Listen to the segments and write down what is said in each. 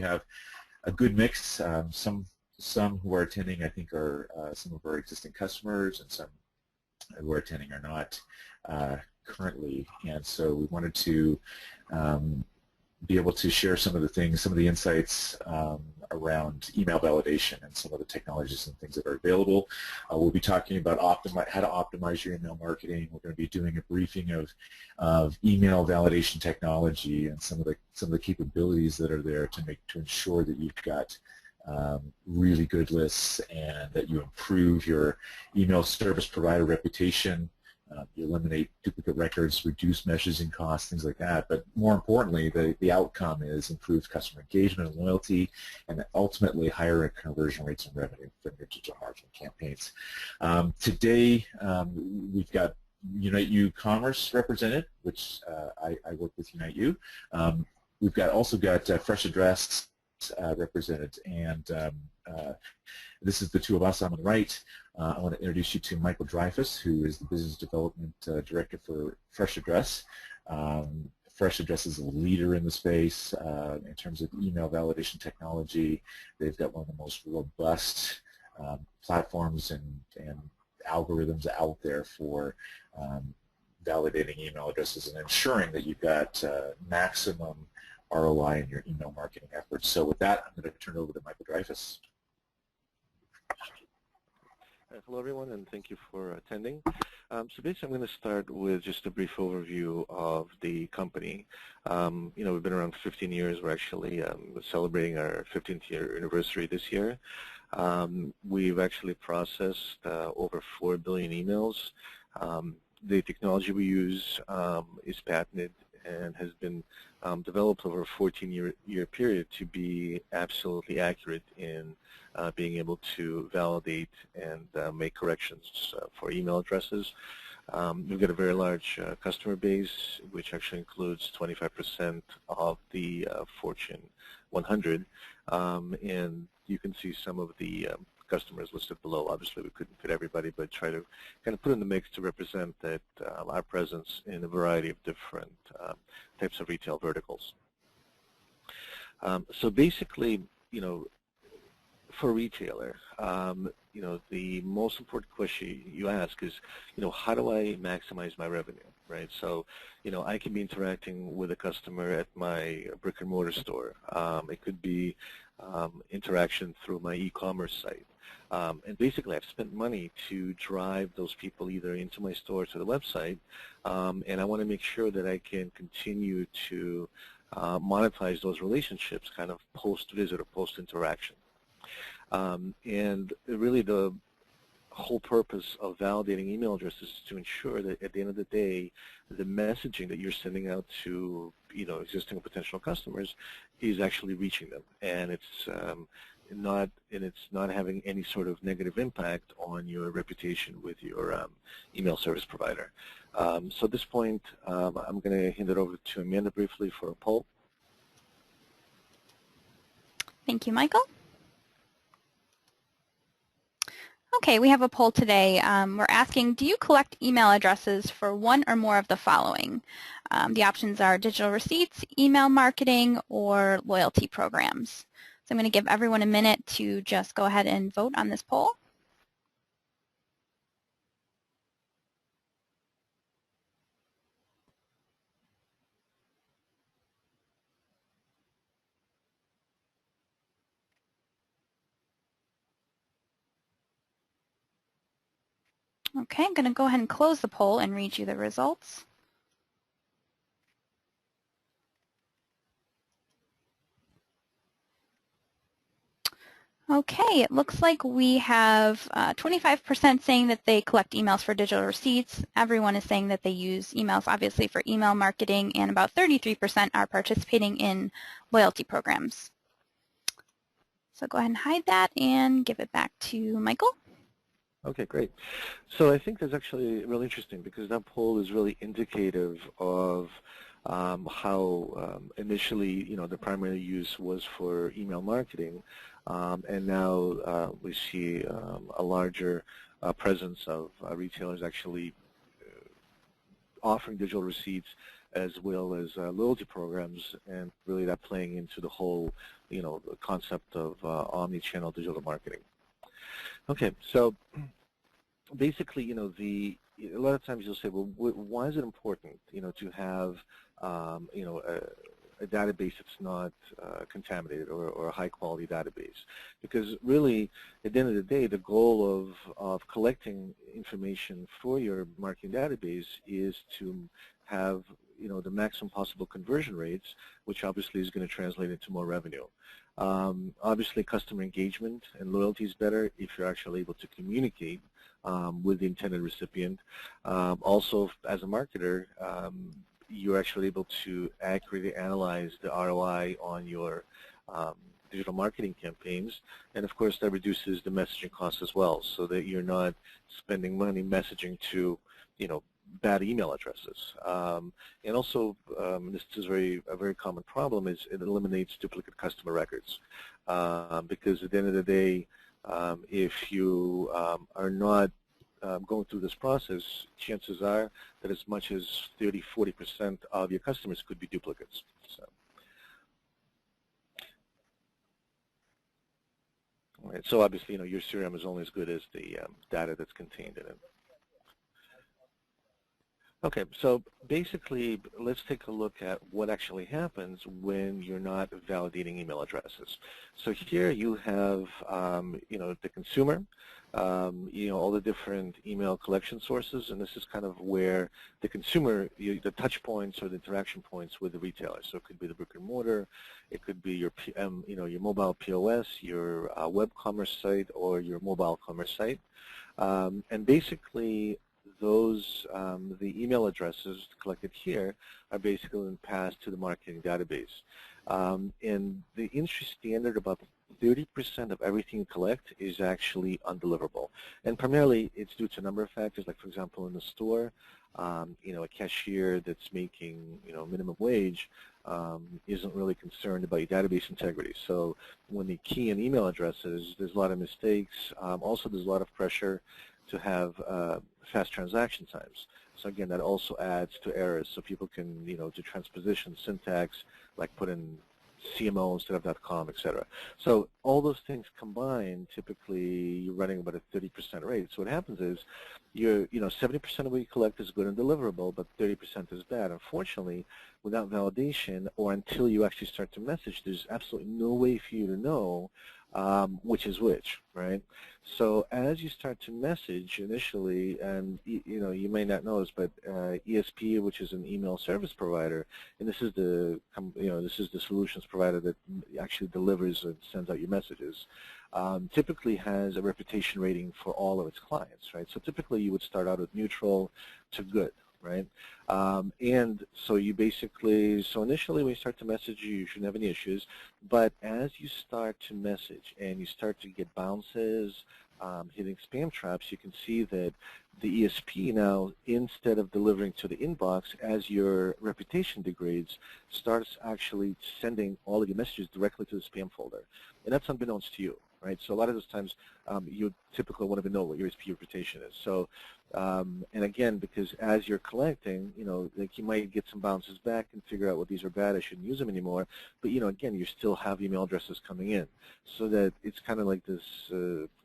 have a good mix. Some who are attending, I think, are some of our existing customers, and some who are attending are not currently. And so we wanted to be able to share some of the things, some of the insights around email validation and some of the technologies and things that are available. We'll be talking about how to optimize your email marketing. We're going to be doing a briefing of email validation technology and some of the capabilities that are there to ensure that you've got really good lists and that you improve your email service provider reputation. You eliminate duplicate records, reduce messaging costs, things like that. But more importantly, the outcome is improved customer engagement and loyalty, and ultimately higher conversion rates and revenue from your digital marketing campaigns. Today, we've got Unite You Commerce represented, which I work with Unite You. We've also got Fresh Address represented, and this is the two of us on the right. I want to introduce you to Michael Dreyfus, who is the Business Development Director for Fresh Address. Fresh Address is a leader in the space in terms of email validation technology. They've got one of the most robust platforms and algorithms out there for validating email addresses and ensuring that you've got maximum ROI in your email marketing efforts. So with that, I'm going to turn it over to Michael Dreyfus. Hello, everyone, and thank you for attending. So basically, I'm going to start with just a brief overview of the company. We've been around 15 years. We're actually celebrating our 15th year anniversary this year. We've actually processed over 4 billion emails. The technology we use is patented and has been developed over a 14-year period to be absolutely accurate in being able to validate and make corrections for email addresses. We've got a very large customer base, which actually includes 25% of the Fortune 100, and you can see some of the customers listed below. Obviously, we couldn't fit everybody, but try to kind of put in the mix to represent that our presence in a variety of different types of retail verticals. So basically, for a retailer, the most important question you ask is, how do I maximize my revenue, right? So, I can be interacting with a customer at my brick and mortar store. It could be interaction through my e-commerce site. And basically, I've spent money to drive those people either into my store to the website, and I want to make sure that I can continue to monetize those relationships kind of post-visit or post-interaction. And really the whole purpose of validating email addresses is to ensure that at the end of the day, the messaging that you're sending out to existing or potential customers is actually reaching them, and it's not having any sort of negative impact on your reputation with your email service provider. So at this point, I'm going to hand it over to Amanda briefly for a poll. Thank you, Michael. Okay, we have a poll today. We're asking, do you collect email addresses for one or more of the following? The options are digital receipts, email marketing, or loyalty programs. So I'm going to give everyone a minute to just go ahead and vote on this poll. Okay, I'm going to go ahead and close the poll and read you the results. Okay, it looks like we have 25% saying that they collect emails for digital receipts. Everyone is saying that they use emails, obviously, for email marketing, and about 33% are participating in loyalty programs. So go ahead and hide that and give it back to Michael. Okay, great. So I think that's actually really interesting because that poll is really indicative of how initially, the primary use was for email marketing, and now we see a larger presence of retailers actually offering digital receipts as well as loyalty programs, and really that playing into the whole, the concept of omni-channel digital marketing. Okay, so basically, a lot of times you'll say, well, why is it important, to have, a database that's not contaminated or a high-quality database? Because really, at the end of the day, the goal of collecting information for your marketing database is to have, the maximum possible conversion rates, which obviously is going to translate into more revenue. Obviously, customer engagement and loyalty is better if you're actually able to communicate with the intended recipient. Also, as a marketer, you're actually able to accurately analyze the ROI on your digital marketing campaigns, and of course that reduces the messaging costs as well, so that you're not spending money messaging to, bad email addresses. And also, this is a very common problem, is it eliminates duplicate customer records, because at the end of the day, if you are not going through this process, chances are that as much as 30–40% of your customers could be duplicates. So, all right, so obviously, your CRM is only as good as the data that's contained in it. Okay, so basically, let's take a look at what actually happens when you're not validating email addresses. So here you have, the consumer, all the different email collection sources, and this is kind of where the consumer, the touch points or the interaction points with the retailer. So it could be the brick and mortar, it could be your, your mobile POS, your web commerce site, or your mobile commerce site, and basically those, the email addresses collected here are basically passed to the marketing database. And the industry standard, about 30% of everything you collect is actually undeliverable. And primarily it's due to a number of factors, like for example in the store, a cashier that's making, minimum wage isn't really concerned about your database integrity. So when they key in email addresses, there's a lot of mistakes. Also there's a lot of pressure to have fast transaction times. So again, that also adds to errors. So people can, do transposition, syntax, like put in CMO instead of .com, etc. So all those things combined, typically you're running about a 30% rate. So what happens is, 70% of what you collect is good and deliverable, but 30% is bad. Unfortunately, without validation or until you actually start to message, there's absolutely no way for you to know which is which, right? So as you start to message initially, and you may not know this, but ESP, which is an email service provider, and this is the solutions provider that actually delivers and sends out your messages, typically has a reputation rating for all of its clients, right? So typically you would start out with neutral to good, right? And so you basically, so initially when you start to message, you shouldn't have any issues, but as you start to message and you start to get bounces, hitting spam traps, you can see that the ESP now, instead of delivering to the inbox, as your reputation degrades, starts actually sending all of your messages directly to the spam folder. And that's unbeknownst to you, right? So a lot of those times you typically won't even know what your ESP reputation is. So, and again, because as you're collecting, like you might get some bounces back and figure out, well, these are bad, I shouldn't use them anymore. But, again, you still have email addresses coming in. So that it's kind of like this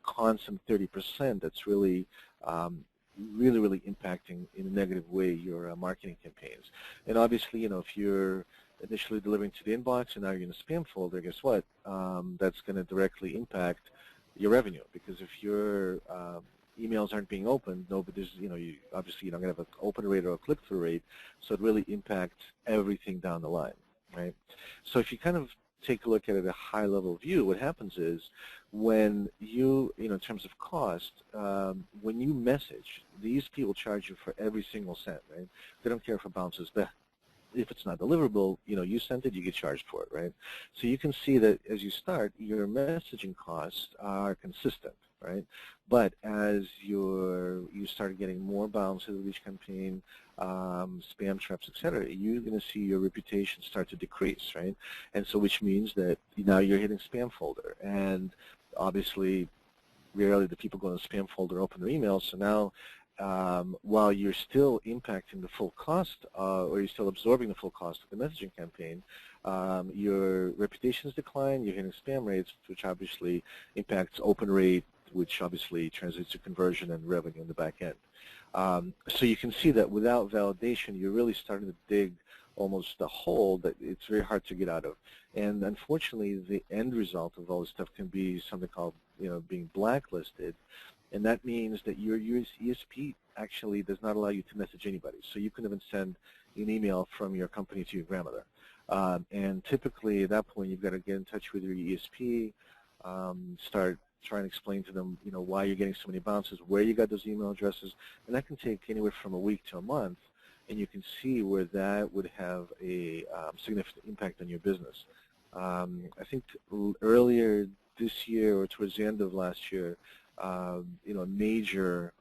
constant 30% that's really really impacting in a negative way your marketing campaigns. And obviously, if you're initially delivering to the inbox and now you're in a spam folder, guess what? That's going to directly impact your revenue, because if your emails aren't being opened, nobody's, obviously you're not going to have an open rate or a click-through rate, so it really impacts everything down the line, right? So if you kind of take a look at it at a high-level view, what happens is when you, in terms of cost, when you message, these people charge you for every single cent, right? They don't care if it bounces back. If it's not deliverable, you sent it, you get charged for it, right? So you can see that as you start, your messaging costs are consistent, right? But as you start getting more bounces with each campaign, spam traps, etc., you're going to see your reputation start to decrease, right? And so which means that now you're hitting spam folder, and obviously rarely do people go in the spam folder open their emails. So now while you're still impacting the full cost, or you're still absorbing the full cost of the messaging campaign, your reputations decline, you're hitting spam rates, which obviously impacts open rate, which obviously translates to conversion and revenue in the back end. So you can see that without validation, you're really starting to dig almost a hole that it's very hard to get out of. And unfortunately, the end result of all this stuff can be something called, being blacklisted. And that means that your ESP actually does not allow you to message anybody. So you can even send an email from your company to your grandmother. And typically at that point, you've got to get in touch with your ESP, start trying to explain to them, why you're getting so many bounces, where you got those email addresses, and that can take anywhere from a week to a month. And you can see where that would have a significant impact on your business. I think earlier this year or towards the end of last year, a major,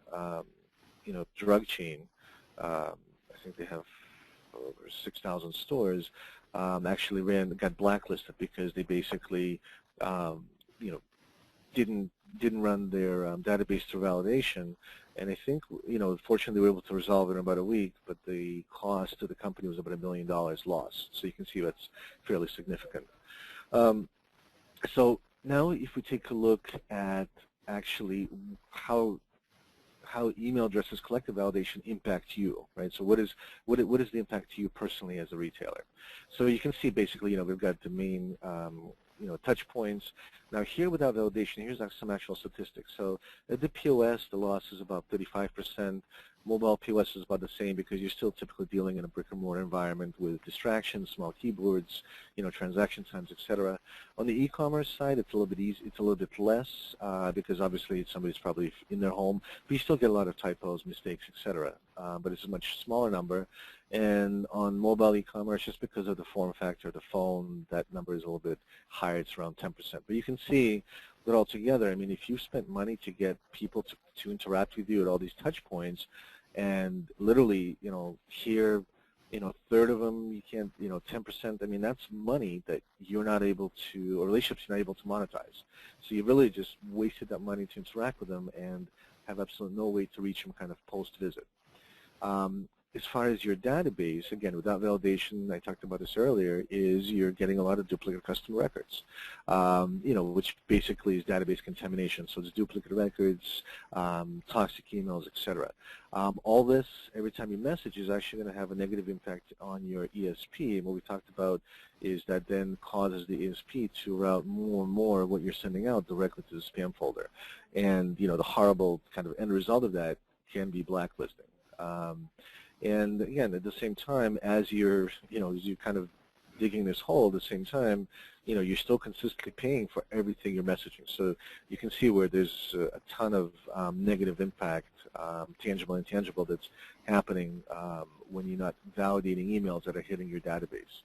drug chain, I think they have over 6,000 stores, actually got blacklisted because they basically, didn't run their database through validation. And I think, fortunately they were able to resolve it in about a week, but the cost to the company was about $1 million loss. So you can see that's fairly significant. So now if we take a look at actually how email addresses collective validation impact you, right? So what is the impact to you personally as a retailer? So you can see basically, we've got the main touch points. Now here without validation, here's some actual statistics. So at the POS, the loss is about 35%. Mobile POS is about the same because you're still typically dealing in a brick and mortar environment with distractions, small keyboards, transaction times, etc. On the e-commerce side, it's a little bit easy. It's a little bit less because obviously somebody's probably in their home, but you still get a lot of typos, mistakes, etc. But it's a much smaller number. And on mobile e-commerce, just because of the form factor of the phone, that number is a little bit higher. It's around 10%. But you can see that altogether, I mean, if you spent money to get people to interact with you at all these touch points, and literally, here, a third of them, you can't, 10%, I mean, that's money that you're not able to, or relationships you're not able to monetize. So you really just wasted that money to interact with them and have absolutely no way to reach them kind of post-visit. As far as your database, again, without validation, I talked about this earlier, is you're getting a lot of duplicate customer records, which basically is database contamination. So it's duplicate records, toxic emails, etc. All this, every time you message, is actually going to have a negative impact on your ESP. And what we talked about is that then causes the ESP to route more and more of what you're sending out directly to the spam folder. And, the horrible kind of end result of that can be blacklisting. And again, at the same time, as you're kind of digging this hole, at the same time, you're still consistently paying for everything you're messaging. So you can see where there's a ton of negative impact, tangible and intangible, that's happening when you're not validating emails that are hitting your database.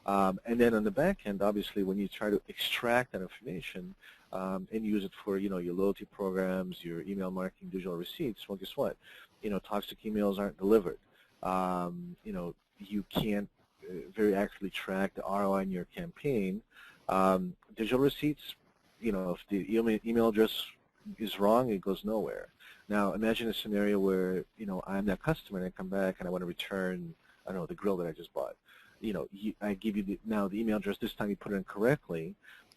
And then on the back end, obviously, when you try to extract that information and use it for, your loyalty programs, your email marketing, digital receipts, well, guess what? Toxic emails aren't delivered. You can't very accurately track the ROI in your campaign. Digital receipts, if the email address is wrong, it goes nowhere. Now, imagine a scenario where, I'm that customer and I come back and I want to return, I don't know, the grill that I just bought. I give you now the email address. This time you put it in correctly,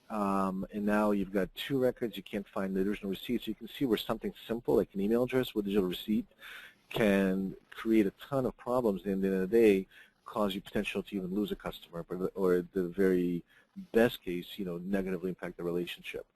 and now you've got two records. You can't find the original receipt. So you can see where something simple like an email address with digital receipt can create a ton of problems, and at the end of the day, cause you potential to even lose a customer, or at the very best case, negatively impact the relationship.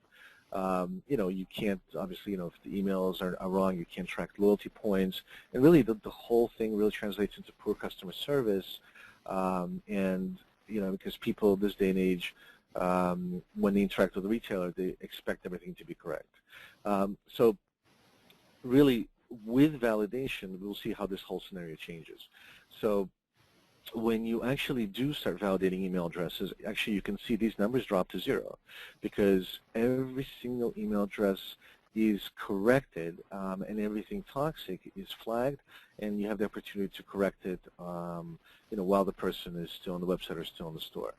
You can't, obviously, if the emails are wrong, you can't track loyalty points, and really the whole thing really translates into poor customer service, and, because people this day and age, when they interact with the retailer, they expect everything to be correct. So really, with validation, we'll see how this whole scenario changes. So when you actually do start validating email addresses, actually you can see these numbers drop to zero because every single email address is corrected and everything toxic is flagged, and you have the opportunity to correct it while the person is still on the website or still in the store.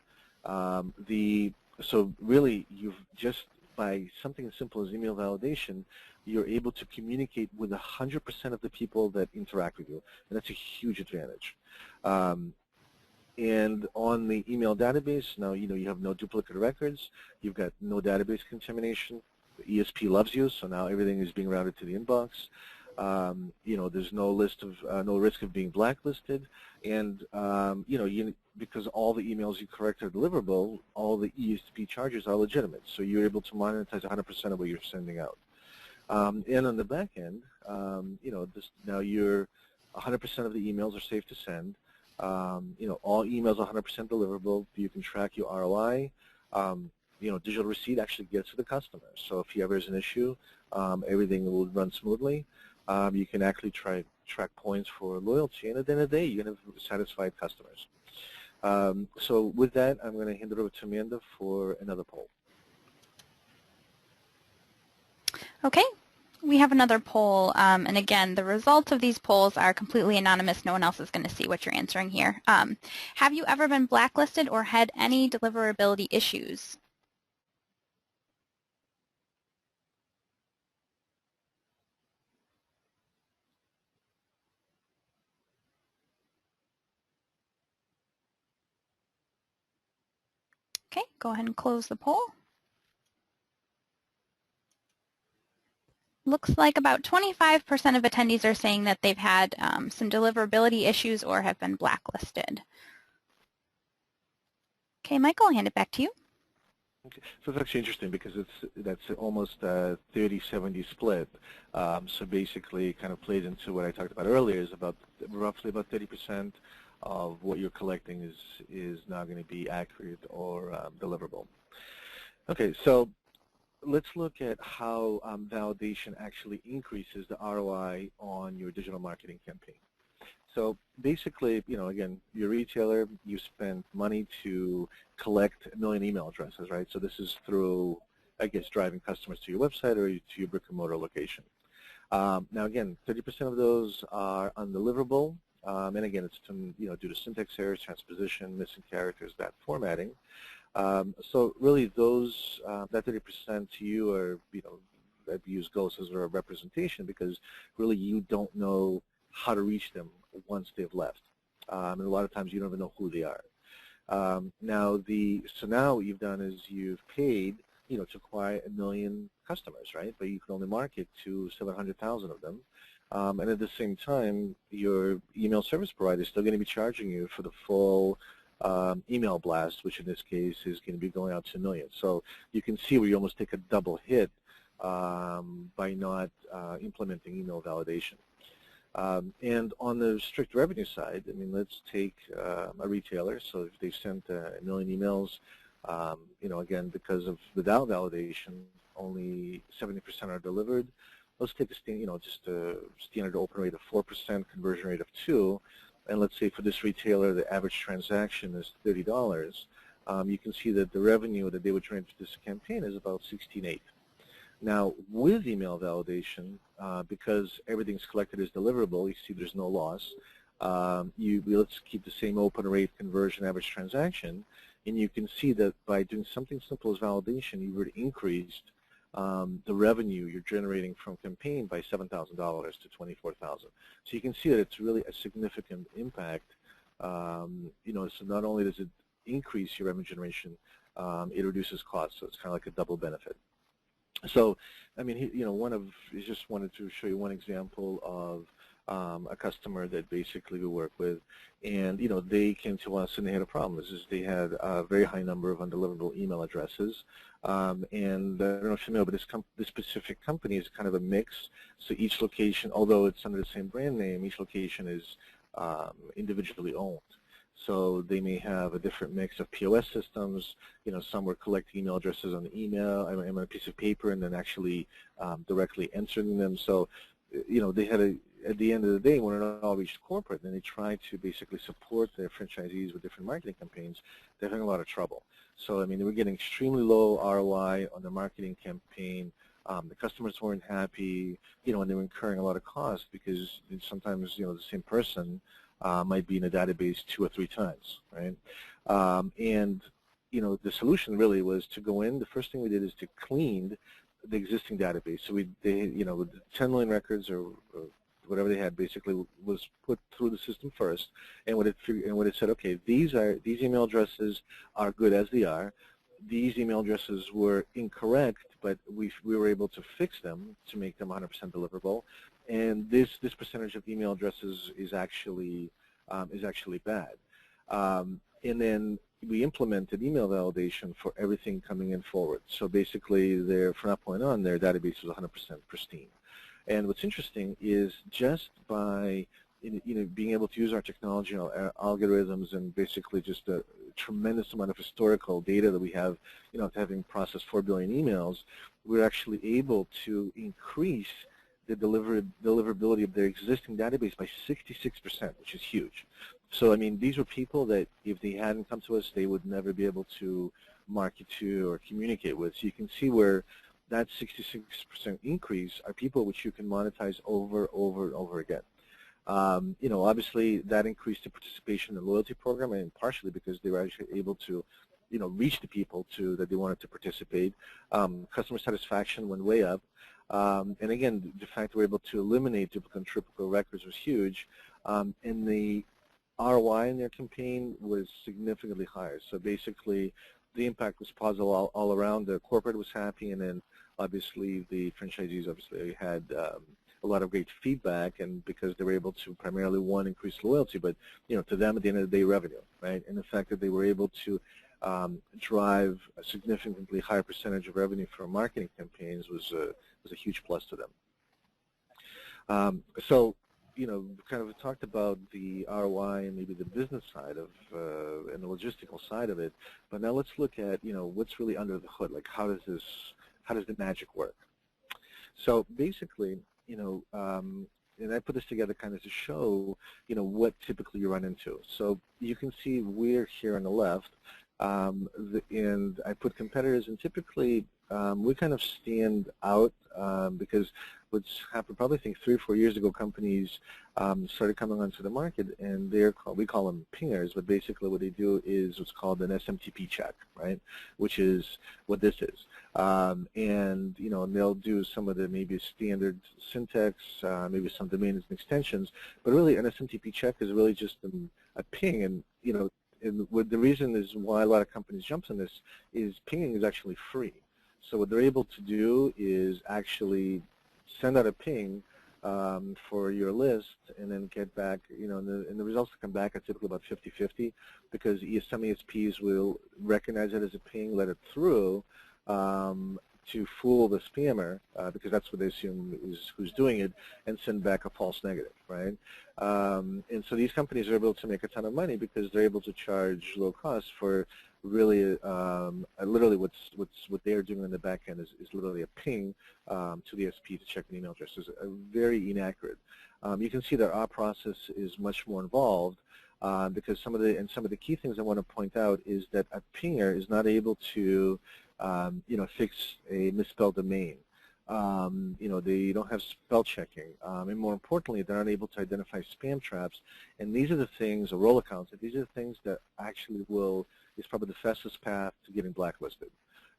So really, you've just by something as simple as email validation, you're able to communicate with 100% of the people that interact with you, and that's a huge advantage. And on the email database, now you have no duplicate records, you've got no database contamination. The ESP loves you, so now everything is being routed to the inbox. There's no risk of being blacklisted, and because all the emails you correct are deliverable, all the ESP charges are legitimate, so you're able to monetize 100% of what you're sending out. And on the back end, now you're 100% of the emails are safe to send. All emails are 100% deliverable. You can track your ROI. Digital receipt actually gets to the customer. So if ever is an issue, everything will run smoothly. You can actually track points for loyalty, and at the end of the day, you're going to have satisfied customers. So with that, I'm going to hand it over to Amanda for another poll. Okay. We have another poll, and again, the results of these polls are completely anonymous. No one else is going to see what you're answering here. Have you ever been blacklisted or had any deliverability issues? Okay, go ahead and close the poll. Looks like about 25% of attendees are saying that they've had some deliverability issues or have been blacklisted. Okay, Michael, I'll hand it back to you. Okay. So it's actually interesting because that's almost a 30-70 split. So basically it kind of plays into what I talked about earlier, is roughly about 30% of what you're collecting is now going to be accurate or deliverable. Okay, so let's look at how validation actually increases the ROI on your digital marketing campaign. So basically, again, you're a retailer, you spend money to collect 1 million email addresses, right? So this is through, I guess, driving customers to your website or to your brick and mortar location. Now again, 30% of those are undeliverable, and again, it's due to syntax errors, transposition, missing characters, bad formatting. So really, that 30% to you are, I've used ghosts as a representation because really you don't know how to reach them once they've left, and a lot of times you don't even know who they are. So now what you've done is you've paid, to acquire 1 million customers, right? But you can only market to 700,000 of them, and at the same time, your email service provider is still going to be charging you for the full email blast, which in this case is going to be going out to 1 million. So you can see where you almost take a double hit by not implementing email validation. And on the strict revenue side, let's take a retailer. So if they've sent 1 million emails, again, because of without validation, only 70% are delivered. Let's take just a standard open rate of 4%, conversion rate of 2%. And let's say for this retailer, the average transaction is $30. You can see that the revenue that they would generate for this campaign is about $16.8. Now, with email validation, because everything's collected as deliverable, you see there's no loss. Let's keep the same open rate, conversion, average transaction, and you can see that by doing something simple as validation, you've already increased the revenue you're generating from campaign by $7,000 to $24,000. So you can see that it's really a significant impact. So not only does it increase your revenue generation, it reduces costs. So it's kind of like a double benefit. So, I just wanted to show you one example of a customer that basically we work with, and they came to us and they had a problem. They had a very high number of undeliverable email addresses, and I don't know if you know, but this specific company is kind of a mix. So each location, although it's under the same brand name, each location is individually owned. So they may have a different mix of POS systems. Some were collecting email addresses on the email, on a piece of paper, and then actually directly entering them. So, they had at the end of the day, when it all reached corporate, and they tried to basically support their franchisees with different marketing campaigns, they're having a lot of trouble. So, they were getting extremely low ROI on their marketing campaign. The customers weren't happy, and they were incurring a lot of costs because sometimes, the same person might be in a database 2 or 3 times, right? And the solution really was to go in. The first thing we did is to clean the existing database. So the 10 million records or whatever they had basically was put through the system first, and what it said, okay, these email addresses are good as they are. These email addresses were incorrect, but we were able to fix them to make them 100% deliverable. And this percentage of email addresses is actually bad. And then we implemented email validation for everything coming in forward. So basically, from that point on, their database was 100% pristine. And what's interesting is just by being able to use our technology, our algorithms, and basically just a tremendous amount of historical data that we have, having processed 4 billion emails, we're actually able to increase the deliverability of their existing database by 66%, which is huge. So, I mean, these were people that if they hadn't come to us, they would never be able to market to or communicate with. So you can see where that 66% increase are people which you can monetize over and over again. Obviously that increased the participation in the loyalty program, and partially because they were actually able to, reach the people that they wanted to participate. Customer satisfaction went way up. And again, the fact we're able to eliminate duplicate and triplicate records was huge. And the ROI in their campaign was significantly higher. So basically, the impact was positive all around. The corporate was happy, and then obviously the franchisees had a lot of great feedback, and because they were able to primarily, one, increase loyalty, but to them at the end of the day, revenue, right? And the fact that they were able to drive a significantly higher percentage of revenue from marketing campaigns was a huge plus to them. So, kind of talked about the ROI and maybe the business side of and the logistical side of it, but now let's look at what's really under the hood. Like, how does the magic work? So basically, and I put this together kind of to show, what typically you run into. So you can see we're here on the left, and I put competitors, and typically we kind of stand out because what's happened, probably I think 3 or 4 years ago, companies started coming onto the market, and we call them pingers, but basically what they do is what's called an SMTP check, right? Which is what this is. And they'll do some of the maybe standard syntax, maybe some domains and extensions, but really an SMTP check is really just a ping, and and what the reason is why a lot of companies jump on this is pinging is actually free. So what they're able to do is actually send out a ping for your list, and then get back, and the results that come back are typically about 50-50, because some ESPs will recognize it as a ping, let it through to fool the spammer, because that's what they assume is who's doing it, and send back a false negative, right? And so these companies are able to make a ton of money because they're able to charge low cost for really, literally what they're doing in the back end is literally a ping to the SP to check an email address. It's very inaccurate. You can see that our process is much more involved because some of the key things I want to point out is that a pinger is not able to fix a misspelled domain. They don't have spell checking, and more importantly, they're unable to identify spam traps. And these are the things, or role accounts, these are the things that actually is probably the fastest path to getting blacklisted.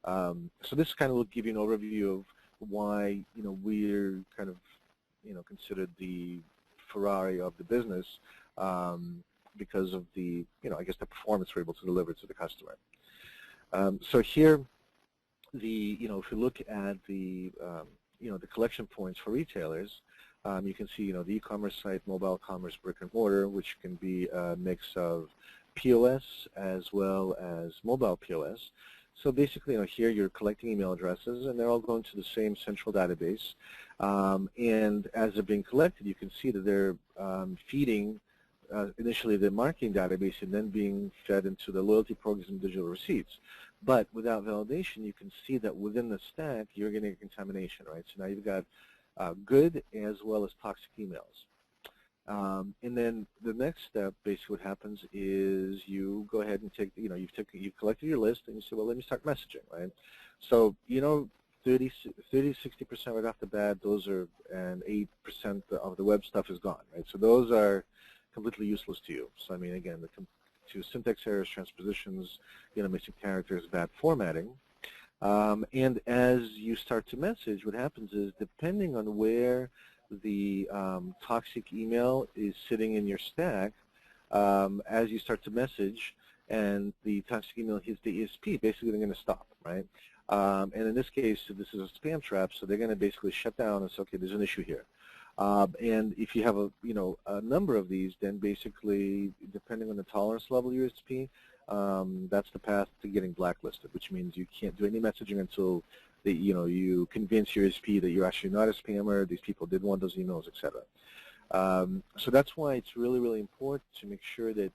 So this kind of will give you an overview of why we're kind of considered the Ferrari of the business because of the I guess the performance we're able to deliver to the customer. So here, if you look at the the collection points for retailers, you can see the e-commerce site, mobile commerce, brick and mortar, which can be a mix of POS as well as mobile POS. So basically, here you're collecting email addresses, and they're all going to the same central database. And as they're being collected, you can see that they're feeding initially the marketing database and then being fed into the loyalty programs and digital receipts. But without validation, you can see that within the stack, you're getting a contamination, right? So now you've got good as well as toxic emails. And then the next step, basically what happens is you go ahead and take, you've collected your list, and you say, well, let me start messaging, right? So, 30, 60% right off the bat, those are, and 8% of the web stuff is gone, right? So those are completely useless to you. So, I mean, again, the to syntax errors, transpositions, missing characters, bad formatting. And as you start to message, what happens is, depending on where the toxic email is sitting in your stack, as you start to message and the toxic email hits the ESP, basically they're going to stop, right? And in this case, this is a spam trap, so they're going to basically shut down and say, okay, there's an issue here. And if you have a number of these, then basically, depending on the tolerance level of your ESP, that's the path to getting blacklisted, which means you can't do any messaging until you convince your ESP that you're actually not a spammer, these people did want those emails, etc. So that's why it's really, really important to make sure that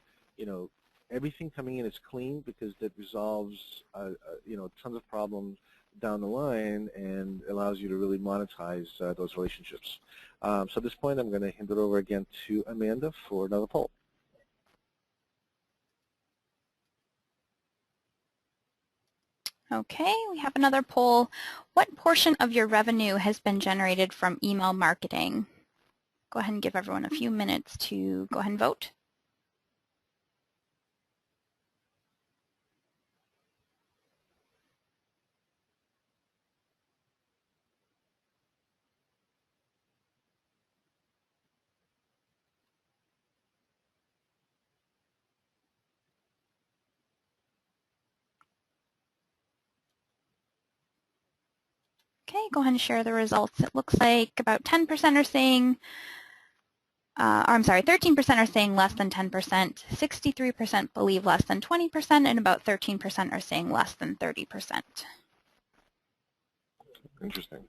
everything coming in is clean, because that resolves tons of problems down the line and allows you to really monetize those relationships. So at this point, I'm going to hand it over again to Amanda for another poll. Okay, we have another poll. What portion of your revenue has been generated from email marketing? Go ahead and give everyone a few minutes to go ahead and vote. Okay, go ahead and share the results. It looks like about 10% are saying, I'm sorry, 13% are saying less than 10%, 63% believe less than 20%, and about 13% are saying less than 30%. Interesting.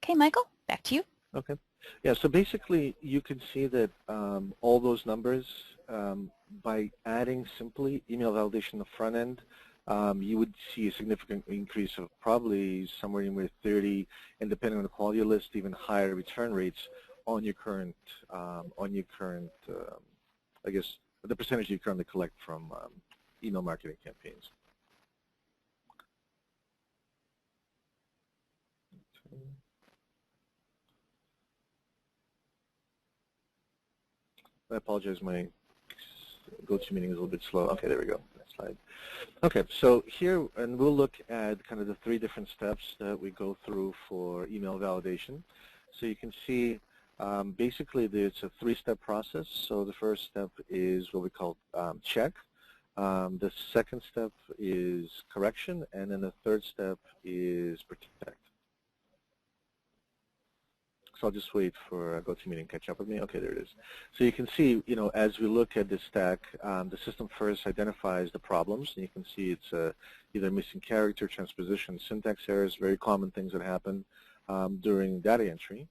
Okay, Michael, back to you. Okay. Yeah, so basically you can see that all those numbers, by adding simply email validation on the front end, you would see a significant increase of probably somewhere in with 30, and depending on the quality of list, even higher return rates on your current, I guess, the percentage you currently collect from email marketing campaigns. I apologize, my GoToMeeting is a little bit slow. Okay, there we go. Next slide. Okay, so here, and we'll look at kind of the 3 different steps that we go through for email validation. So you can see basically it's a 3-step process. So the first step is what we call check. The second step is correction, and then the third step is protect. So I'll just wait for GoToMeeting to catch up with me. Okay, there it is. So you can see, as we look at this stack, the system first identifies the problems. And you can see it's either missing character, transposition, syntax errors, very common things that happen during data entry.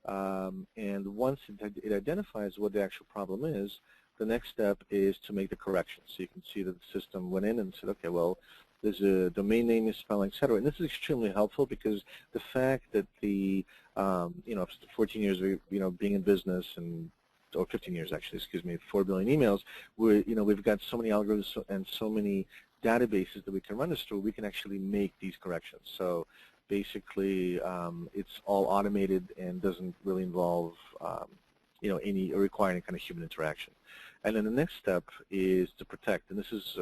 And once it identifies what the actual problem is, the next step is to make the correction. So you can see that the system went in and said, okay, well, there's a domain name misspelling, et cetera. And this is extremely helpful because the fact that the, 14 years of, being in business or 15 years actually, 4 billion emails, we've got so many algorithms and so many databases that we can run this through, we can actually make these corrections. So basically, it's all automated and doesn't really involve, any or require any kind of human interaction. And then the next step is to protect, and this is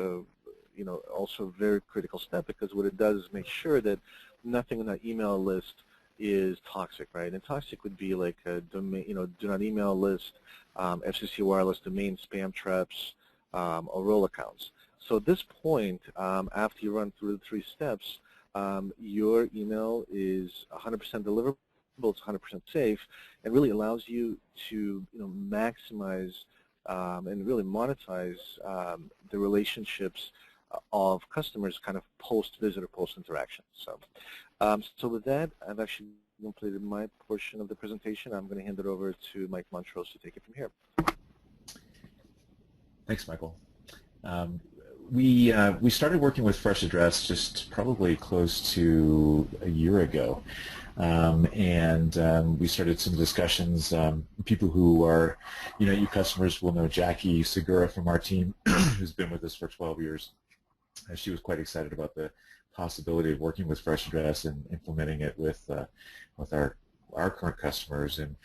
also a very critical step, because what it does is make sure that nothing on that email list is toxic, right? And toxic would be like a domain, do not email list, FCC wireless domain, spam traps, or role accounts. So at this point, after you run through the 3 steps, your email is 100% deliverable, it's 100% safe, and really allows you to maximize and really monetize the relationships of customers kind of post-visit or post-interaction. So with that, I've actually completed my portion of the presentation. I'm going to hand it over to Mike Montrose to take it from here. Thanks, Michael. We started working with Fresh Address just probably close to a year ago. We started some discussions. People who are, you customers will know Jackie Segura from our team, who's been with us for 12 years. She was quite excited about the possibility of working with Fresh Address and implementing it with our our current customers. And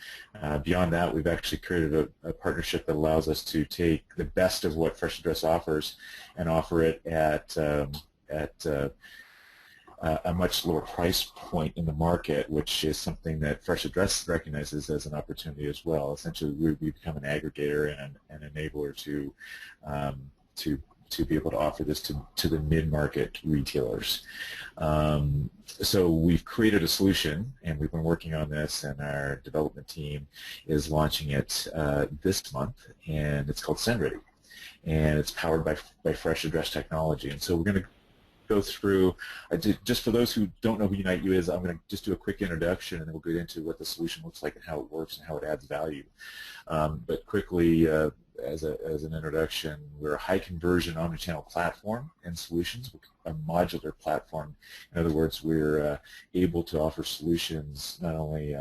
beyond that, we've actually created a partnership that allows us to take the best of what Fresh Address offers and offer it at a much lower price point in the market, which is something that Fresh Address recognizes as an opportunity as well. Essentially, we become an aggregator and an enabler to be able to offer this to the mid-market retailers. So we've created a solution, and we've been working on this, and our development team is launching it this month, and it's called SendReady, and it's powered by Fresh Address technology. And so we're going to go through, just for those who don't know who UniteU is, I'm going to just do a quick introduction, and then we'll get into what the solution looks like and how it works and how it adds value. But quickly, as an introduction, we're a high-conversion omnichannel platform and solutions, a modular platform. In other words, we're able to offer solutions not only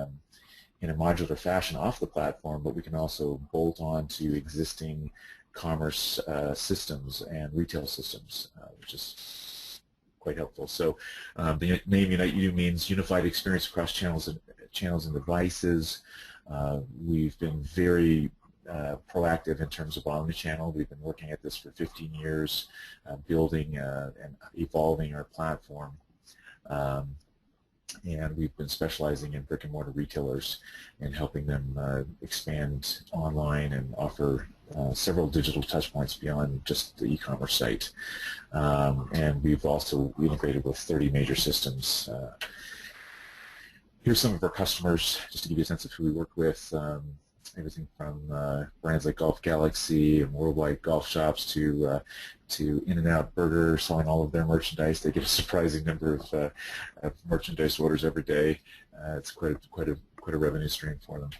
in a modular fashion off the platform, but we can also bolt on to existing commerce systems and retail systems, which is quite helpful. So the name UniteU means unified experience across channels and devices. We've been very proactive in terms of omnichannel. We've been working at this for 15 years, building and evolving our platform. And we've been specializing in brick-and-mortar retailers and helping them expand online and offer several digital touchpoints beyond just the e-commerce site. And we've also integrated with 30 major systems. Here's some of our customers, just to give you a sense of who we work with. Everything from brands like Golf Galaxy and Worldwide Golf Shops to In-N-Out Burger, selling all of their merchandise. They get a surprising number of merchandise orders every day. It's quite a revenue stream for them.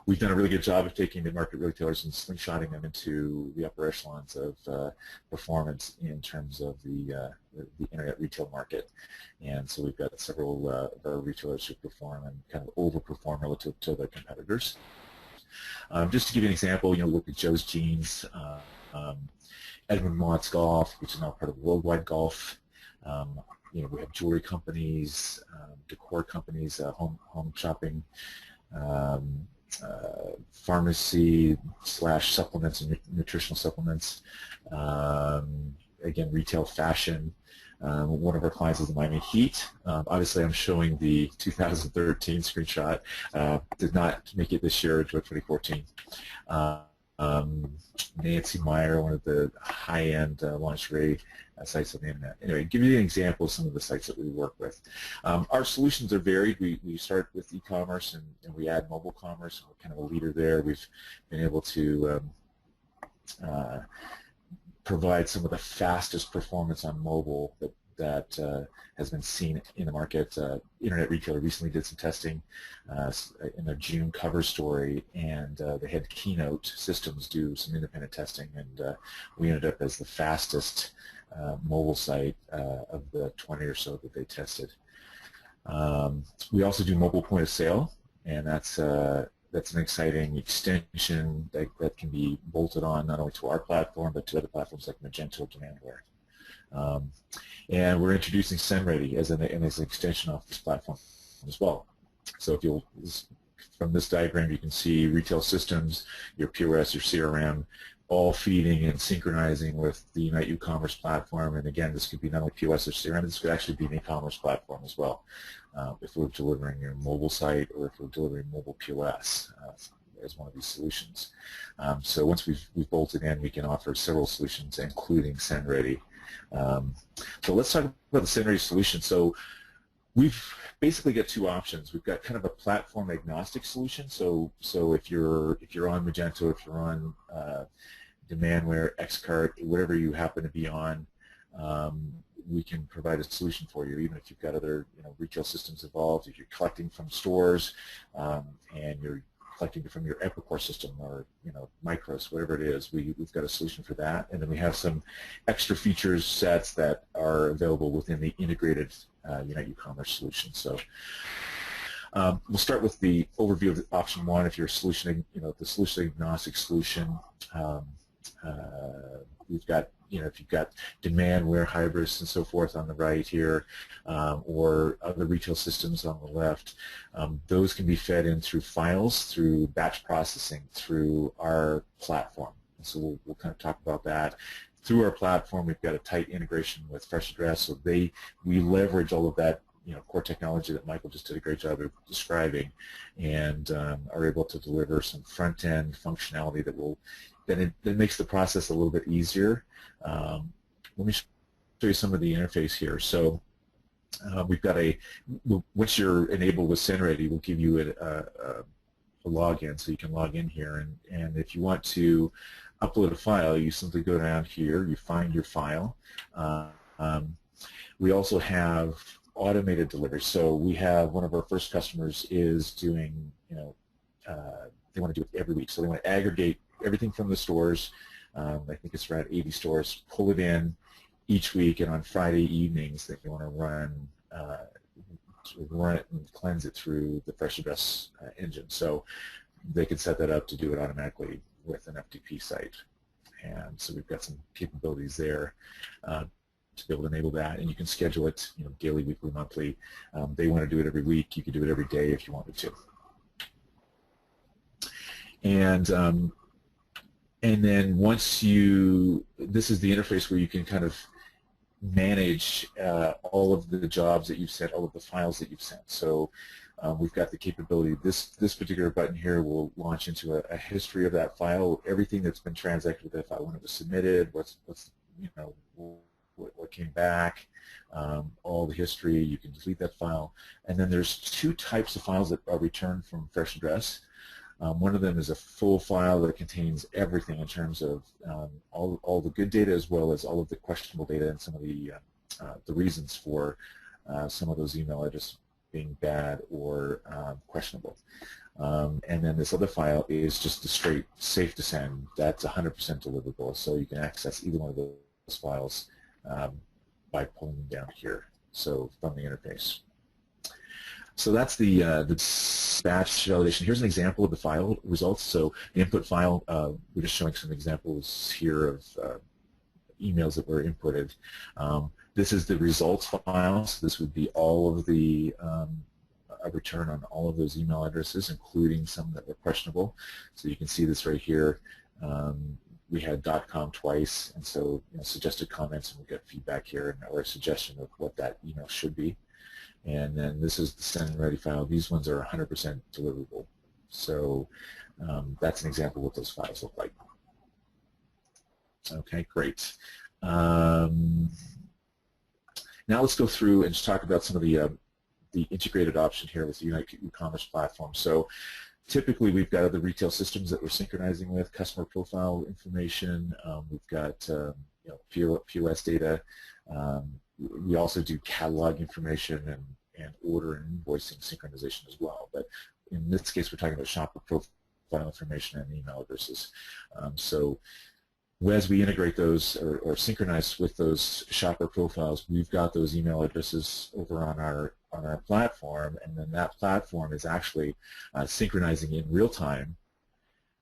We've done a really good job of taking mid-market retailers and slingshotting them into the upper echelons of performance in terms of the internet retail market. And so we've got several of our retailers who perform and kind of overperform relative to their competitors. Just to give you an example, look at Joe's Jeans, Edmund Mott's Golf, which is now part of Worldwide Golf. We have jewelry companies, decor companies, home shopping, pharmacy / supplements and nutritional supplements, again, retail fashion. One of our clients is the Miami Heat. Obviously, I'm showing the 2013 screenshot. Did not make it this year into 2014. Nancy Meyer, one of the high-end lingerie sites on the internet. Anyway, give you an example of some of the sites that we work with. Our solutions are varied. We start with e-commerce and we add mobile commerce. We're kind of a leader there. We've been able to provide some of the fastest performance on mobile that has been seen in the market. Internet Retailer recently did some testing in their June cover story, and they had Keynote Systems do some independent testing, and we ended up as the fastest mobile site of the 20 or so that they tested. We also do mobile point of sale, and that's an exciting extension that can be bolted on not only to our platform but to other platforms like Magento Demandware. And we're introducing SendReady as an extension off this platform as well. So from this diagram you can see retail systems, your POS, your CRM, all feeding and synchronizing with the UniteU Commerce platform. And again, this could be not only POS or CRM, this could actually be an e-commerce platform as well. If we're delivering your mobile site or if we're delivering mobile POS as one of these solutions. So once we've bolted in, we can offer several solutions, including SendReady. So let's talk about the SendReady solution. So we've basically got two options. We've got kind of a platform agnostic solution. So if you're on Magento, if you're on Demandware, Xcart, whatever you happen to be on, we can provide a solution for you, even if you've got other retail systems involved. If you're collecting from stores and you're collecting from your Epicor system or Micros, whatever it is, we've got a solution for that. And then we have some extra features sets that are available within the integrated UniteU Commerce solution. So we'll start with the overview of option one. If you're the solution agnostic solution, we've got, if you've got demand, where Hybris and so forth on the right here, or other retail systems on the left, those can be fed in through files, through batch processing, through our platform. And so we'll kind of talk about that. Through our platform, we've got a tight integration with FreshAddress, so we leverage all of that core technology that Michael just did a great job of describing, and are able to deliver some front-end functionality that makes the process a little bit easier. Let me show you some of the interface here. So we've got once you're enabled with SendReady, we'll give you a login, so you can log in here, and if you want to upload a file, you simply go down here, you find your file. We also have automated delivery. So we have one of our first customers is doing, they want to do it every week. So they want to aggregate everything from the stores. I think it's around 80 stores, pull it in each week, and on Friday evenings they want to run it and cleanse it through the FreshAddress engine. So they can set that up to do it automatically with an FTP site. And so we've got some capabilities there to be able to enable that, and you can schedule it, daily, weekly, monthly. They want to do it every week. You can do it every day if you wanted to. And then once this is the interface where you can kind of manage all of the jobs that you've sent, all of the files that you've sent. So we've got the capability. This particular button here will launch into a history of that file, everything that's been transacted with that file, when it was submitted, what came back, all the history. You can delete that file. And then there's two types of files that are returned from FreshAddress. One of them is a full file that contains everything in terms of all the good data, as well as all of the questionable data and some of the reasons for some of those email addresses being bad or questionable. And then this other file is just a straight safe to send. That's 100% deliverable, so you can access either one of those files by pulling them down here, so from the interface. So that's the batch validation. Here's an example of the file results. So the input file, we're just showing some examples here of emails that were inputted. This is the results file. So this would be all of the a return on all of those email addresses, including some that were questionable. So you can see this right here. We had .com twice, and so suggested comments, and we got feedback here, or a suggestion of what that email should be. And then this is the SendReady file. These ones are 100% deliverable. So that's an example of what those files look like. Okay, great. Now let's go through and just talk about some of the integrated option here with the Unite e-commerce platform. So typically we've got other retail systems that we're synchronizing with, customer profile information. We've got POS data. We also do catalog information and order and invoicing synchronization as well. But in this case, we're talking about shopper profile information and email addresses. So as we integrate those or synchronize with those shopper profiles, we've got those email addresses over on our platform, and then that platform is actually synchronizing in real time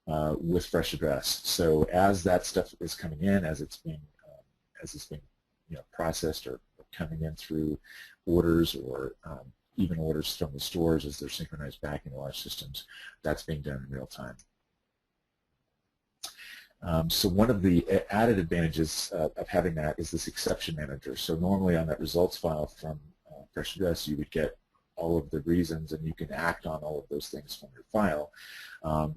with FreshAddress. So as that stuff is coming in, as it's being processed or coming in through orders, or even orders from the stores as they're synchronized back into our systems, that's being done in real time. So one of the added advantages of having that is this exception manager. So normally on that results file from FreshAddress, you would get all of the reasons, and you can act on all of those things from your file.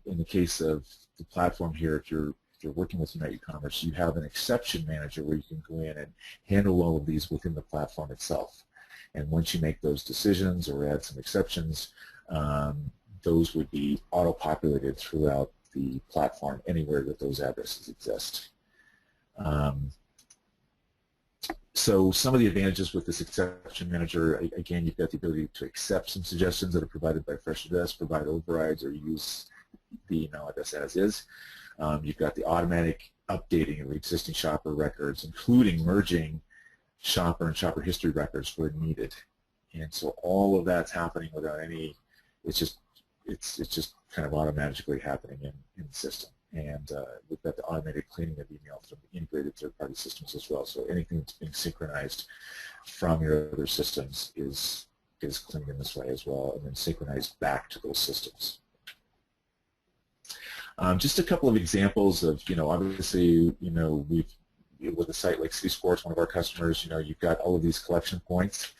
In the case of the platform here, if you're working with Unite e-commerce, you have an exception manager where you can go in and handle all of these within the platform itself. And once you make those decisions or add some exceptions, those would be auto-populated throughout the platform anywhere that those addresses exist. So some of the advantages with this exception manager, again, you've got the ability to accept some suggestions that are provided by FreshAddress, provide overrides, or use the email address as is. You've got the automatic updating of existing shopper records, including merging shopper and shopper history records where needed. And so all of that's happening without any, it's just kind of automatically happening in the system. and we've got the automated cleaning of email from the integrated third-party systems as well. So anything that's being synchronized from your other systems is cleaned in this way as well, and then synchronized back to those systems. Just a couple of examples of, obviously, with a site like City Sports, one of our customers, you've got all of these collection points.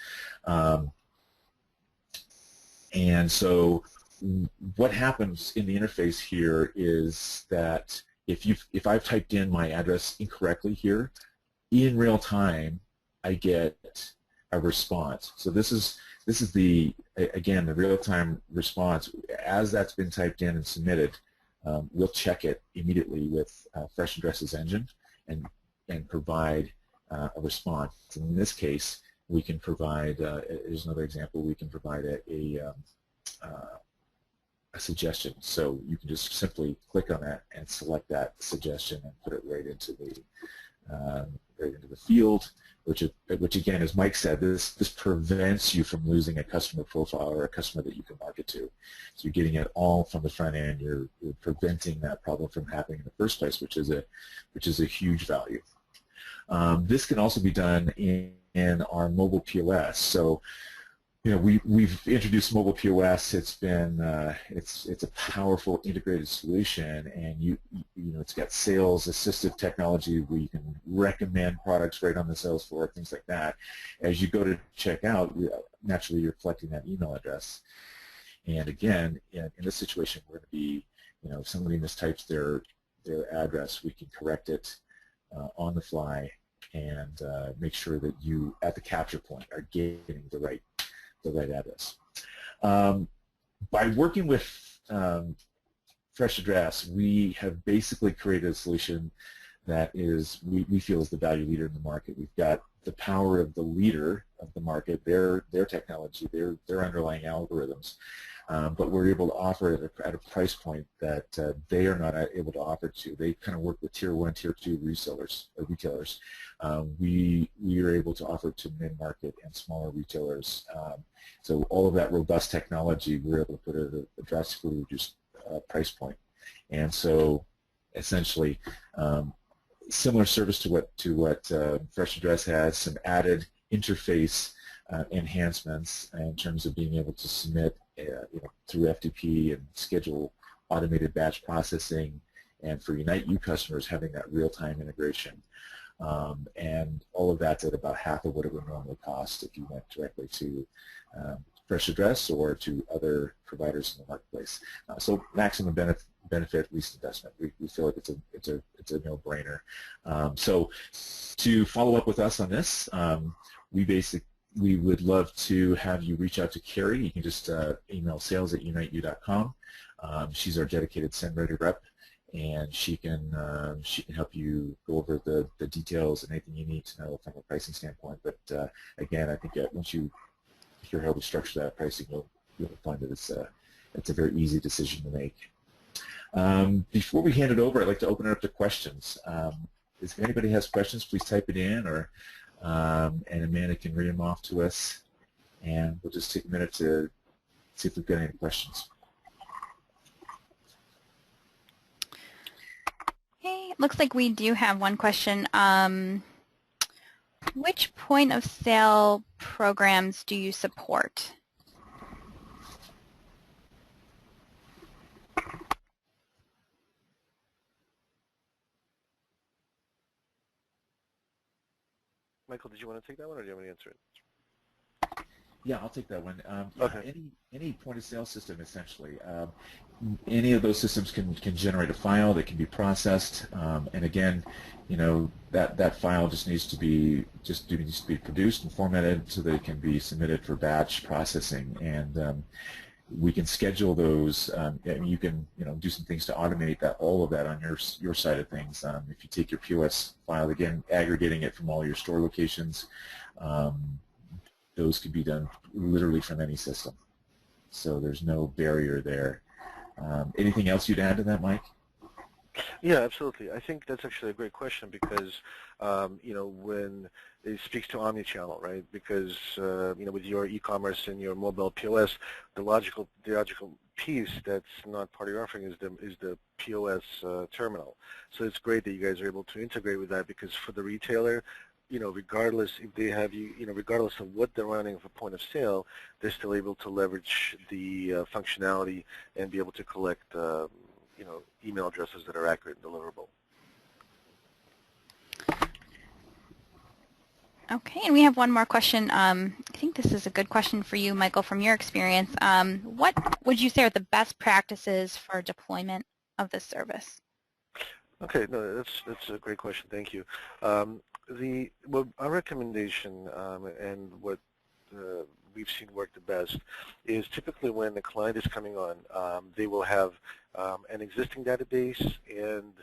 And so what happens in the interface here is that if I've typed in my address incorrectly here, in real time, I get a response. So this is again, the real-time response. As that's been typed in and submitted, we'll check it immediately with Fresh Addresses engine and provide a response. And in this case, we can provide, here's another example, we can provide a suggestion. So you can just simply click on that and select that suggestion and put it right into the field, which again, as Mike said, this prevents you from losing a customer profile or a customer that you can market to. So you're getting it all from the front end. You're preventing that problem from happening in the first place, which is a huge value. This can also be done in our mobile POS. So, we've introduced mobile POS. It's been it's a powerful integrated solution, and it's got sales assistive technology where you can recommend products right on the sales floor, things like that. As you go to check out, naturally you're collecting that email address. And again, in this situation, we're going to be, if somebody mistypes their address, we can correct it on the fly and make sure that you, at the capture point, are getting the right address. By working with Fresh Address, we have basically created a solution that we feel is the value leader in the market. We've got the power of the leader of the market, their technology, their underlying algorithms, but we're able to offer it at a price point that they are not able to offer to. They kind of work with Tier 1, Tier 2 resellers or retailers. We are able to offer to mid-market and smaller retailers. So all of that robust technology, we're able to put it at a drastically reduced price point. And so essentially, similar service to what Fresh Address has, some added interface enhancements in terms of being able to submit through FTP and schedule automated batch processing, and for Unite You customers having that real-time integration. And all of that's at about half of what it would normally cost if you went directly to Fresh Address or to other providers in the marketplace. So maximum benefit, least investment. We feel like it's a no-brainer. So to follow up with us on this, we would love to have you reach out to Carrie. You can just email sales@uniteyou.com. She's our dedicated SendReady rep, and she can help you go over the details and anything you need to know from a pricing standpoint. But again, I think once you hear how we structure that pricing, you'll find that it's a very easy decision to make. Before we hand it over, I'd like to open it up to questions. If anybody has questions, please type it in, and Amanda can read them off to us, and we'll just take a minute to see if we've got any questions. Okay, it looks like we do have one question. Which point of sale programs do you support? Michael, did you want to take that one, or do you want me to answer it? Yeah, I'll take that one. Okay. Any point of sale system, essentially. Any of those systems can generate a file that can be processed, and again, that file just needs to be produced and formatted so that it can be submitted for batch processing, and we can schedule those. And you can do some things to automate all of that on your side of things. If you take your POS file, again, aggregating it from all your store locations. Those could be done literally from any system, so there's no barrier there. Anything else you'd add to that, Mike? Yeah, absolutely. I think that's actually a great question because, when it speaks to omnichannel, right? Because, with your e-commerce and your mobile POS, the logical piece that's not part of your offering is the POS terminal. So it's great that you guys are able to integrate with that, because for the retailer, regardless if they have regardless of what they're running for point of sale, they're still able to leverage the functionality and be able to collect email addresses that are accurate and deliverable. Okay, and we have one more question. I think this is a good question for you, Michael, from your experience. What would you say are the best practices for deployment of this service? Okay, no, that's a great question. Thank you. Our recommendation and what we've seen work the best is typically when the client is coming on, they will have an existing database and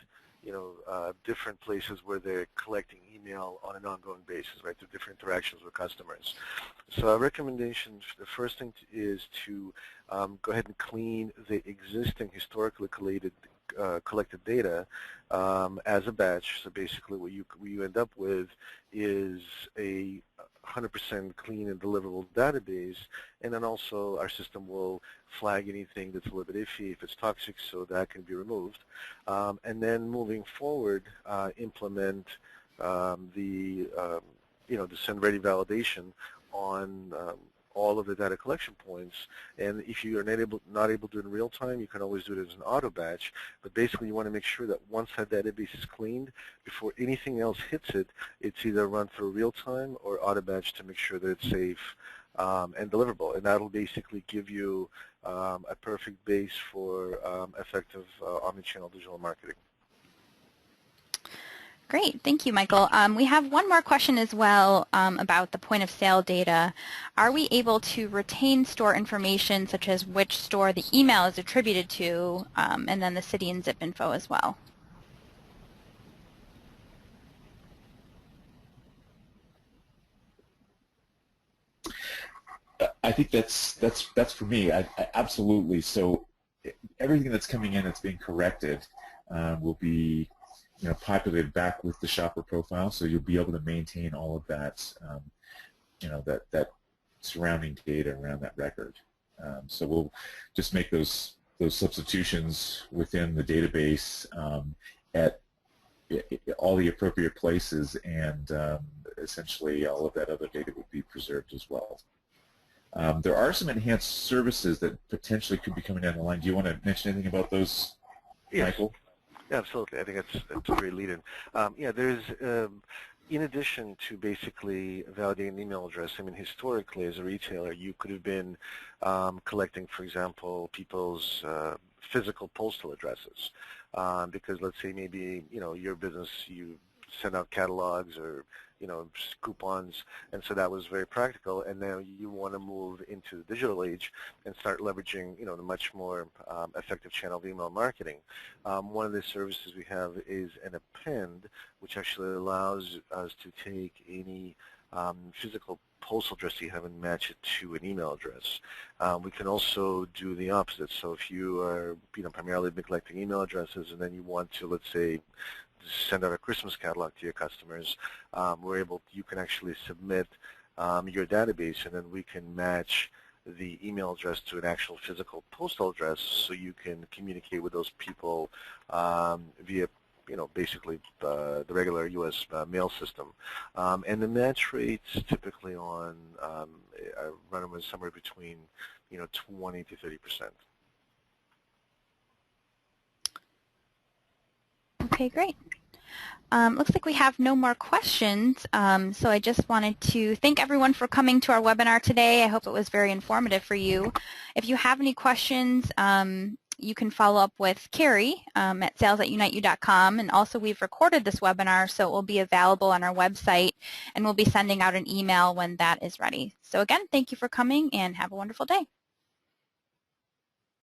different places where they're collecting email on an ongoing basis, right, through different interactions with customers. So our recommendation, the first thing is to go ahead and clean the existing historically collected data as a batch. So basically what you end up with is a 100% clean and deliverable database, and then also our system will flag anything that's a little bit iffy if it's toxic, so that can be removed. And then moving forward, implement the send ready validation on all of the data collection points. And if you are not able to do it in real time, you can always do it as an auto batch. But basically, you want to make sure that once that database is cleaned, before anything else hits it, it's either run through real time or auto batch to make sure that it's safe and deliverable. And that'll basically give you a perfect base for effective omnichannel digital marketing. Great, thank you, Michael. We have one more question as well about the point of sale data. Are we able to retain store information such as which store the email is attributed to, and then the city and zip info as well? I think that's for me. I absolutely. So everything that's coming in that's being corrected will be populated back with the shopper profile, so you'll be able to maintain all of that, that surrounding data around that record. So we'll just make those substitutions within the database at all the appropriate places, and essentially all of that other data would be preserved as well. There are some enhanced services that potentially could be coming down the line. Do you want to mention anything about those, Yes. Michael? Yeah, absolutely. I think that's a great lead-in. Yeah, there's, in addition to basically validating an email address, I mean, historically as a retailer, you could have been collecting, for example, people's physical postal addresses, because let's say maybe, your business, you send out catalogs or, coupons, and so that was very practical, and now you want to move into the digital age and start leveraging, the much more effective channel of email marketing. One of the services we have is an append, which actually allows us to take any physical postal address you have and match it to an email address. We can also do the opposite. So if you are, primarily been collecting email addresses and then you want to, let's say, send out a Christmas catalog to your customers, you can actually submit your database, and then we can match the email address to an actual physical postal address, so you can communicate with those people via, basically the regular U.S. mail system. And the match rates typically on run them somewhere between 20 to 30%. Okay, great. Looks like we have no more questions, so I just wanted to thank everyone for coming to our webinar today. I hope it was very informative for you. If you have any questions, you can follow up with Carrie at sales@uniteyou.com, and also we've recorded this webinar, so it will be available on our website, and we'll be sending out an email when that is ready. So again, thank you for coming, and have a wonderful day.